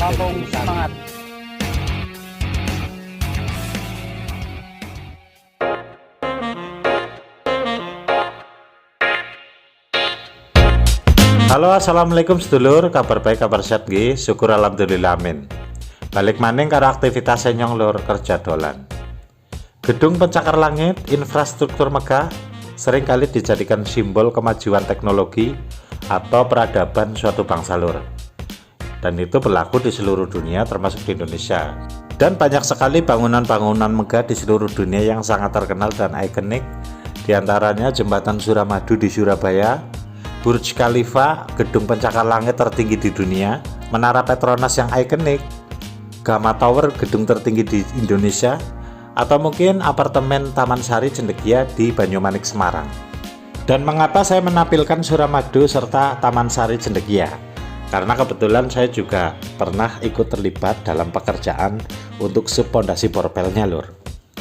Langsung semangat. Halo, assalamualaikum sedulur, kabar baik, kabar sehat nggih, syukur alhamdulillah amin. Balik maning karo aktivitas nyong lur kerja dolan. Gedung pencakar langit, infrastruktur megah sering kali dijadikan simbol kemajuan teknologi atau peradaban suatu bangsa lur. Dan itu berlaku di seluruh dunia termasuk di Indonesia. Dan banyak sekali bangunan-bangunan megah di seluruh dunia yang sangat terkenal dan ikonik. Di antaranya Jembatan Suramadu di Surabaya, Burj Khalifa, gedung pencakar langit tertinggi di dunia, Menara Petronas yang ikonik, Gama Tower, gedung tertinggi di Indonesia, atau mungkin apartemen Taman Sari Cendekia di Banyumanik, Semarang. Dan mengapa saya menampilkan Suramadu serta Taman Sari Cendekia? Karena kebetulan saya juga pernah ikut terlibat dalam pekerjaan untuk subpondasi borpelnya lur.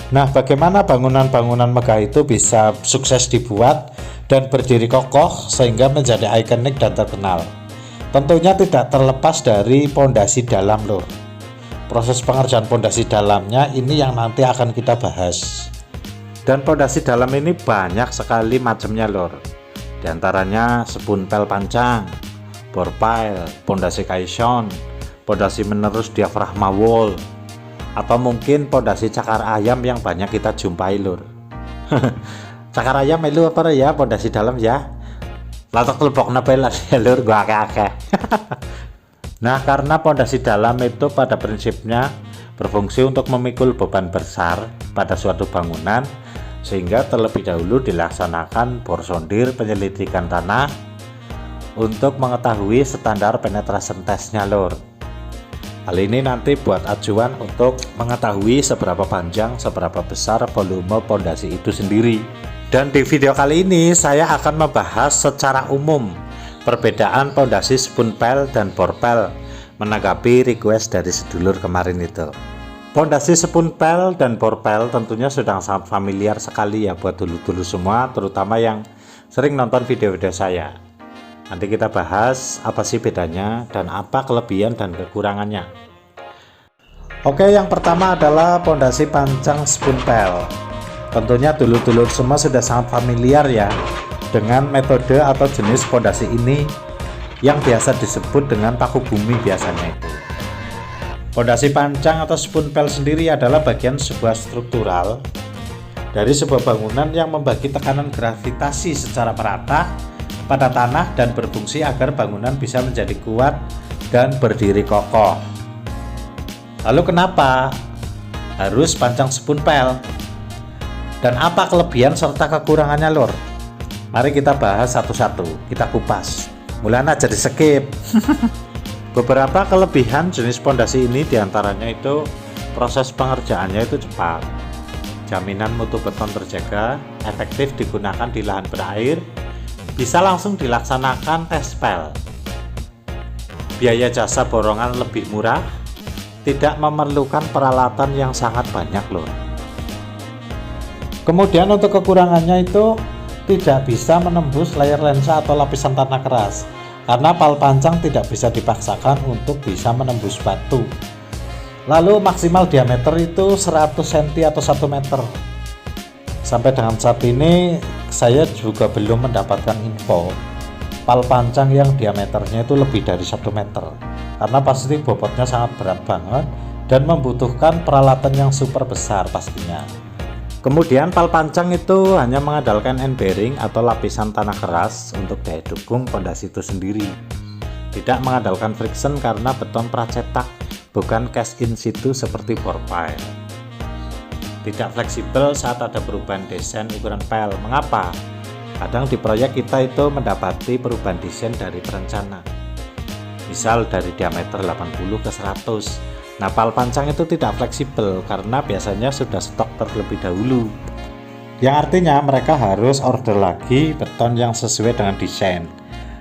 Nah, bagaimana bangunan-bangunan megah itu bisa sukses dibuat dan berdiri kokoh sehingga menjadi ikonik dan terkenal? Tentunya tidak terlepas dari pondasi dalam lur. Proses pengerjaan pondasi dalamnya ini yang nanti akan kita bahas. Dan pondasi dalam ini banyak sekali macamnya lur. Di antaranya sepuntel pancang, borpile, pondasi kaison, pondasi menerus diafragma wall, atau mungkin pondasi cakar ayam yang banyak kita jumpai lur. Cakar ayam itu apa ya, pondasi dalam ya, latak telpok napelan ya lur, gua akeh-akeh. Nah, karena pondasi dalam itu pada prinsipnya berfungsi untuk memikul beban besar pada suatu bangunan, sehingga terlebih dahulu dilaksanakan bor sondir penyelidikan tanah untuk mengetahui standar penetration testnya lur. Hal ini nanti buat acuan untuk mengetahui seberapa panjang, seberapa besar volume pondasi itu sendiri. Dan di video kali ini saya akan membahas secara umum perbedaan pondasi spunpel dan borpel menanggapi request dari sedulur kemarin itu. Pondasi spunpel dan borpel tentunya sudah sangat familiar sekali ya buat dulur-dulur semua, terutama yang sering nonton video-video saya. Nanti kita bahas apa sih bedanya dan apa kelebihan dan kekurangannya. Oke, yang pertama adalah pondasi pancang spunpel. Tentunya dulur-dulur semua sudah sangat familiar ya dengan metode atau jenis pondasi ini yang biasa disebut dengan paku bumi biasanya itu. Pondasi pancang atau spunpel sendiri adalah bagian sebuah struktural dari sebuah bangunan yang membagi tekanan gravitasi secara merata pada tanah dan berfungsi agar bangunan bisa menjadi kuat dan berdiri kokoh. Lalu kenapa harus pancang spunpel? Dan apa kelebihan serta kekurangannya lur? Mari kita bahas satu-satu, kita kupas. Mulanya jadi skip. Beberapa kelebihan jenis pondasi ini diantaranya itu proses pengerjaannya itu cepat, jaminan mutu beton terjaga, efektif digunakan di lahan berair, bisa langsung dilaksanakan tespel, biaya jasa borongan lebih murah, tidak memerlukan peralatan yang sangat banyak loh. Kemudian untuk kekurangannya itu tidak bisa menembus layar lensa atau lapisan tanah keras, karena pal pancang tidak bisa dipaksakan untuk bisa menembus batu. Lalu maksimal diameter itu 100 cm atau 1 meter. Sampai dengan saat ini saya juga belum mendapatkan info pal pancang yang diameternya itu lebih dari 1 meter, karena pasti bobotnya sangat berat banget dan membutuhkan peralatan yang super besar pastinya. Kemudian pal pancang itu hanya mengandalkan end bearing atau lapisan tanah keras untuk daya dukung pondasi itu sendiri, tidak mengandalkan friction karena beton pracetak, bukan cast in situ seperti borpile. Tidak fleksibel saat ada perubahan desain ukuran pel. Mengapa? Kadang di proyek kita itu mendapati perubahan desain dari perencana, misal dari diameter 80 ke 100. Nah, pal pancang itu tidak fleksibel karena biasanya sudah stok terlebih dahulu, yang artinya mereka harus order lagi beton yang sesuai dengan desain,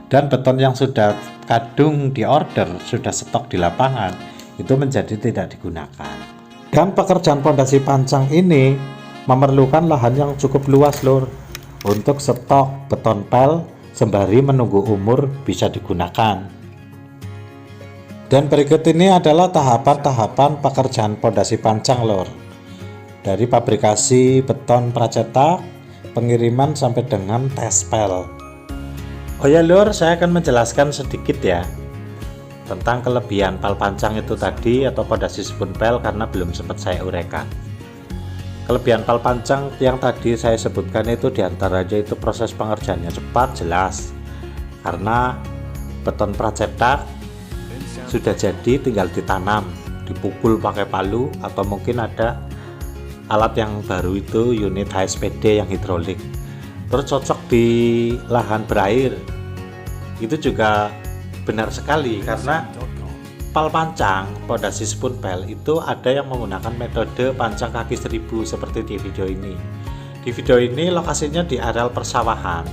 dan beton yang sudah kadung di order, sudah stok di lapangan, itu menjadi tidak digunakan. Dan pekerjaan pondasi pancang ini memerlukan lahan yang cukup luas lur untuk stok beton pel sembari menunggu umur bisa digunakan. Dan berikut ini adalah tahapan-tahapan pekerjaan pondasi pancang lor. Dari pabrikasi beton pracetak, pengiriman sampai dengan tespel. Oh ya lor, saya akan menjelaskan sedikit ya tentang kelebihan pal pancang itu tadi atau pondasi spoon pel karena belum sempat saya uraikan. Kelebihan pal pancang yang tadi saya sebutkan itu diantaranya itu proses pengerjaannya cepat, jelas, karena beton pracetak sudah jadi, tinggal ditanam, dipukul pakai palu, atau mungkin ada alat yang baru itu unit HSPD yang hidrolik, terus cocok di lahan berair. Itu juga benar sekali karena pal pancang pondasi spoon pel itu ada yang menggunakan metode pancang kaki 1000 seperti di video ini. Di video ini lokasinya di areal persawahan,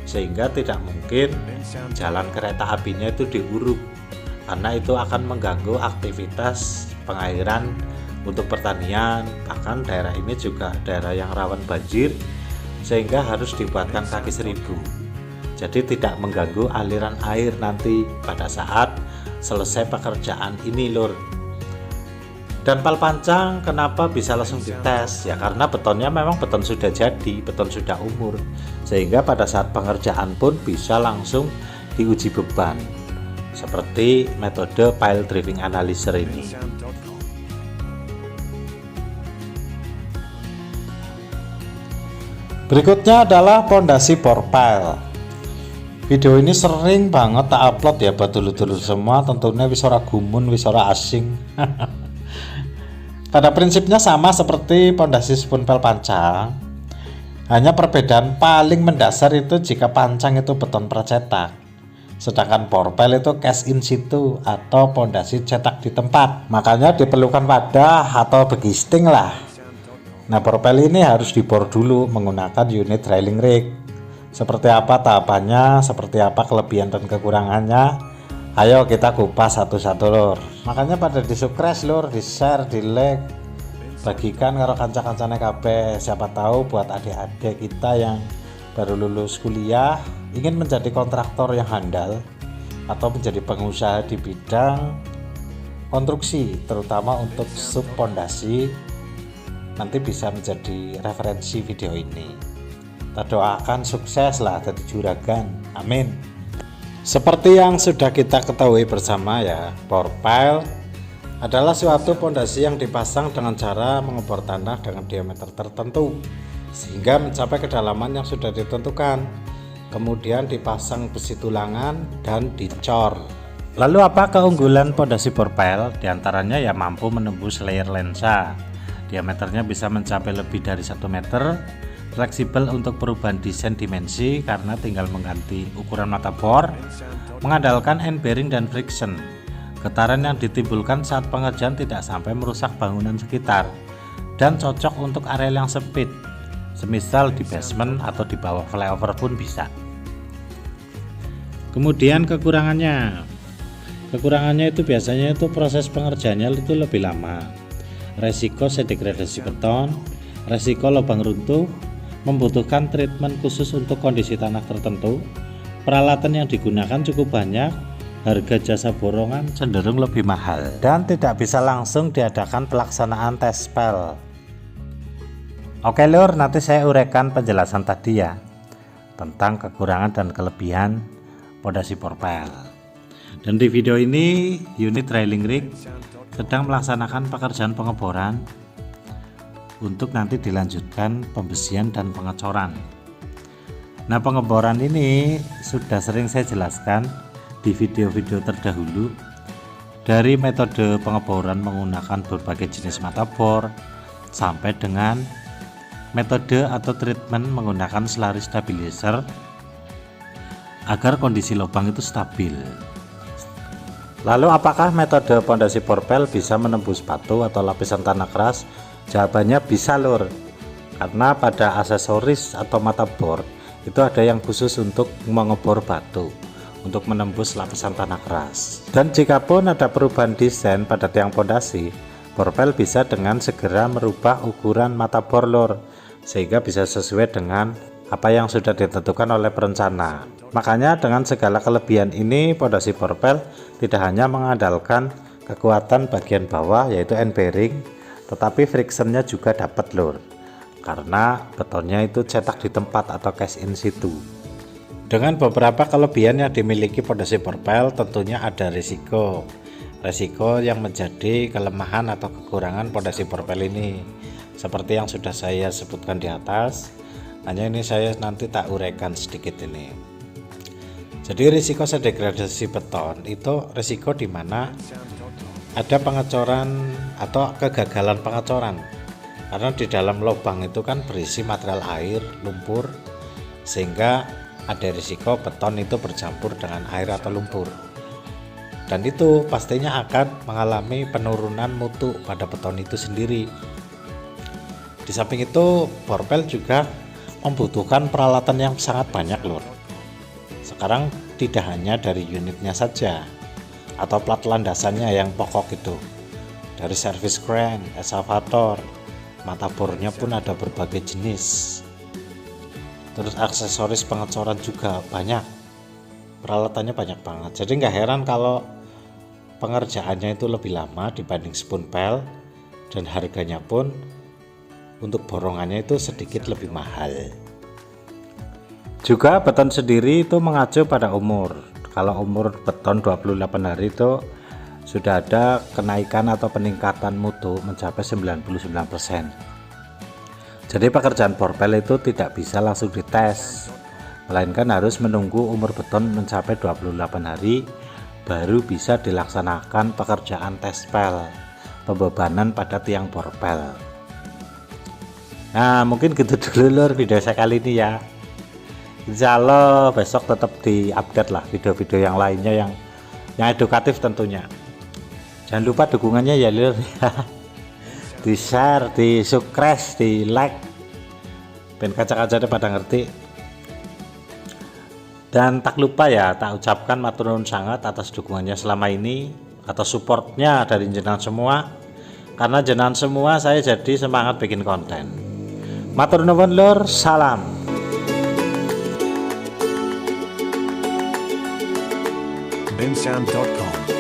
sehingga tidak mungkin jalan kereta apinya itu diuruk, karena itu akan mengganggu aktivitas pengairan untuk pertanian. Bahkan daerah ini juga daerah yang rawan banjir, sehingga harus dibuatkan kaki 1000. Jadi tidak mengganggu aliran air nanti pada saat selesai pekerjaan ini lur. Dan pal pancang kenapa bisa langsung dites? Ya karena betonnya memang beton sudah jadi, beton sudah umur, sehingga pada saat pengerjaan pun bisa langsung diuji beban seperti metode pile driving analyzer ini. Berikutnya adalah pondasi bor pile. Video ini sering banget tak upload ya buat dulur-dulur semua, tentunya wis ora gumun, wis ora asing. Pada prinsipnya sama seperti pondasi spoon pel pancang, hanya perbedaan paling mendasar itu jika pancang itu beton pracetak, sedangkan bor pel itu cast in situ atau pondasi cetak di tempat. Makanya diperlukan wadah atau begisting lah. Nah, bor pel ini harus dibor dulu menggunakan unit drilling rig. Seperti apa tahapannya, seperti apa kelebihan dan kekurangannya, ayo kita kupas satu-satu lur. Makanya pada di subscribe lur, di share, di like, bagikan karo kanca-kancane kabeh. Siapa tahu buat adik-adik kita yang baru lulus kuliah ingin menjadi kontraktor yang handal atau menjadi pengusaha di bidang konstruksi, terutama untuk sub pondasi, nanti bisa menjadi referensi video ini. Kita doakan sukses lah jadi juragan, amin. Seperti yang sudah kita ketahui bersama ya, bor pile adalah suatu pondasi yang dipasang dengan cara mengebor tanah dengan diameter tertentu sehingga mencapai kedalaman yang sudah ditentukan. Kemudian dipasang besi tulangan dan dicor. Lalu apa keunggulan pondasi bor pile? Di antaranya ya mampu menembus layer lensa. Diameternya bisa mencapai lebih dari 1 meter. Fleksibel untuk perubahan desain dimensi karena tinggal mengganti ukuran mata bor. Mengandalkan end bearing dan friction. Getaran yang ditimbulkan saat pengerjaan tidak sampai merusak bangunan sekitar. Dan cocok untuk area yang sempit, semisal di basement atau di bawah flyover pun bisa. Kemudian kekurangannya itu biasanya itu proses pengerjaannya itu lebih lama, resiko sedegradasi beton, resiko lubang runtuh, membutuhkan treatment khusus untuk kondisi tanah tertentu, peralatan yang digunakan cukup banyak, harga jasa borongan cenderung lebih mahal, dan tidak bisa langsung diadakan pelaksanaan tespel. Oke lur, nanti saya uraikan penjelasan tadi ya tentang kekurangan dan kelebihan pondasi bor pile. Dan di video ini unit drilling rig sedang melaksanakan pekerjaan pengeboran untuk nanti dilanjutkan pembesian dan pengecoran. Nah, pengeboran ini sudah sering saya jelaskan di video-video terdahulu, dari metode pengeboran menggunakan berbagai jenis mata bor sampai dengan metode atau treatment menggunakan slurry stabilizer agar kondisi lubang itu stabil. Lalu apakah metode pondasi bor pile bisa menembus batu atau lapisan tanah keras? Jawabannya bisa lur, karena pada aksesoris atau mata bor itu ada yang khusus untuk mengebor batu untuk menembus lapisan tanah keras. Dan jika pun ada perubahan desain pada tiang pondasi, bor pile bisa dengan segera merubah ukuran mata bor lur, sehingga bisa sesuai dengan apa yang sudah ditentukan oleh perencana. Makanya dengan segala kelebihan ini, pondasi Porpel tidak hanya mengandalkan kekuatan bagian bawah yaitu end bearing, tetapi frictionnya juga dapat lur, karena betonnya itu cetak di tempat atau cast in situ. Dengan beberapa kelebihan yang dimiliki pondasi Porpel, tentunya ada risiko yang menjadi kelemahan atau kekurangan pondasi Porpel ini, seperti yang sudah saya sebutkan di atas. Hanya ini saya nanti tak uraikan sedikit ini. Jadi risiko sedegradasi beton itu risiko di mana ada pengecoran atau kegagalan pengecoran, karena di dalam lubang itu kan berisi material air, lumpur, sehingga ada risiko beton itu bercampur dengan air atau lumpur, dan itu pastinya akan mengalami penurunan mutu pada beton itu sendiri. Di samping itu, Porpel juga membutuhkan peralatan yang sangat banyak lur. Sekarang tidak hanya dari unitnya saja atau plat landasannya yang pokok itu, dari service crane, excavator, mata bornya pun ada berbagai jenis. Terus aksesoris pengecoran juga banyak, peralatannya banyak banget. Jadi nggak heran kalau pengerjaannya itu lebih lama dibanding spoon pel, dan harganya pun untuk borongannya itu sedikit lebih mahal. Juga beton sendiri itu mengacu pada umur. Kalau umur beton 28 hari itu sudah ada kenaikan atau peningkatan mutu mencapai 99%. Jadi pekerjaan Porpel itu tidak bisa langsung dites, melainkan harus menunggu umur beton mencapai 28 hari baru bisa dilaksanakan pekerjaan tespel, pembebanan pada tiang Porpel. Nah, mungkin gitu dulu lur video saya kali ini ya. Insya Allah besok tetap di-update lah video-video yang lainnya yang edukatif tentunya. Jangan lupa dukungannya ya lur. Di share, di subscribe, di like, ben kaca-kacanya pada ngerti. Dan tak lupa ya, tak ucapkan matur nuwun sangat atas dukungannya selama ini, atas supportnya dari jenengan semua. Karena jenengan semua saya jadi semangat bikin konten. Matur nuwun lur, salam. bensound.com